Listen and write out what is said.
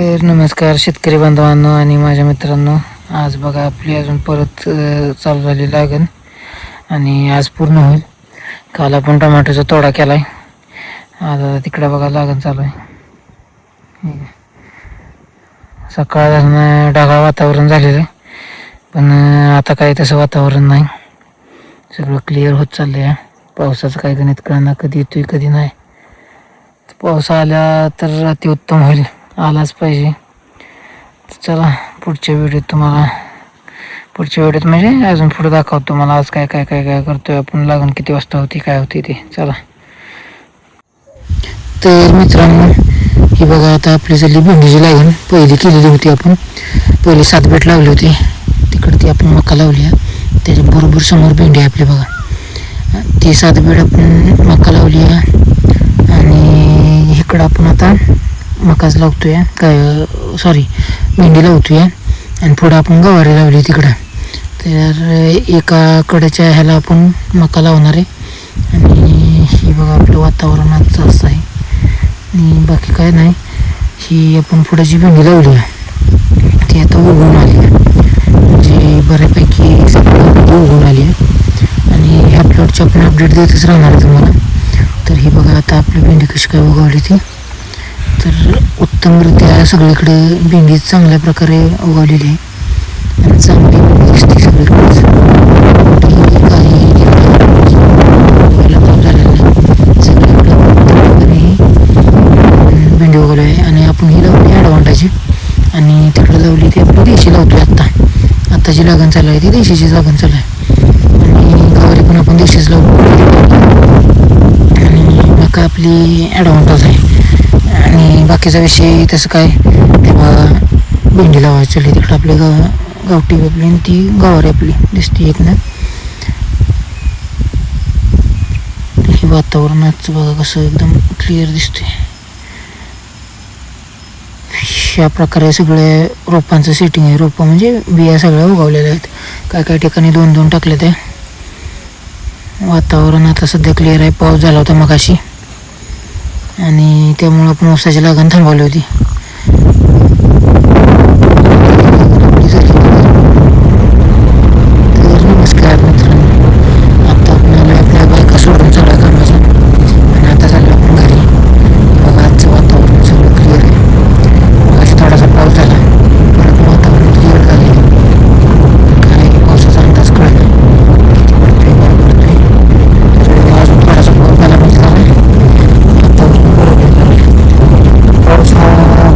तर नमस्कार शेतकरी बांधवांनो आणि माझ्या मित्रांनो. आज बघा आपली अजून परत चालू झाली लागण आणि आज पूर्ण होईल. काल आपण टोमॅटोचा तोडा केलाय. आता तिकडे बघा लागण चालू आहे. सकाळ ढगाळ वातावरण झालेलं आहे, पण आता काही तसं वातावरण नाही. सगळं क्लिअर होत चाललं आहे. पावसाचं काही गणित कळना, कधी येतोय कधी नाही. पाऊस आला तर अतिउत्तम होईल, आलाच पाहिजे. चला पुढच्या व्हिडिओत म्हणजे अजून पुढे दाखवतो तुम्हाला आज काय काय काय काय करतोय आपण, लागण किती वाजता होती काय होती ते. चला तर मित्रांनो, ही बघा आता आपली झाली भेंडीची लागण. पहिली केलेली होती आपण, पहिली 7 बेट लावली होती. तिकडे ती आपण मका लावली आहे, त्याच्या बरोबर समोर भेंडी आहे आपली बघा. ती 7 बेट आपण मका लावली आहे आणि इकडं आपण आता मकाच लावतोय भेंडी लावतोय. आणि पुढं आपण गवारी लावली तिकडं. तर एका कडेच्या ह्याला आपण मका लावणार आहे. आणि ही बघा आपलं वातावरणाचं असं आहे आणि बाकी काय नाही. ही आपण पुढे जी भेंडी लावली आहे ती आता उगवून आली आहे, म्हणजे बऱ्यापैकी उगवून आली आहे. आणि ह्या प्लॉटची आपण अपडेट देतच राहणार आहे तुम्हाला. तर ही बघा आता आपली भेंडी कशी काय उगवली ती. तर उत्तमरित्या सगळीकडे भेंडी चांगल्या प्रकारे उगवलेली आहे आणि चांगली दिसते सगळीकडेच. काही झालेलं नाही, सगळीकडे भेंडी उगवली आहे. आणि आपण ही लावली ॲडव्हान्टेज आणि तिकडे लावली ती आपली देशी लावतोय. आत्ता जी लागण चालू आहे ती देशीची लागण चालू आहे. आणि गवारी पण आपण देशीच लावली आणि मका आपली ॲडव्हान्टेज आहे. आणि बाकीचा विषय तसं काय, तेव्हा भेंडी लावायची चालली तिकडं आपली गावठी आपली आणि ती गवारी आपली दिसते एक ना. हे वातावरणाचं बघा कसं एकदम क्लिअर दिसते. अशा प्रकारे सगळे रोपांचं सेटिंग आहे. रोपं म्हणजे बिया सगळ्या उगवलेल्या आहेत. काय ठिकाणी 2-2 टाकले ते. वातावरण आता सध्या क्लिअर आहे. पाऊस झाला होता मगाशी आणि त्यामुळं आपण ऊसाची लागण थांबवली होती.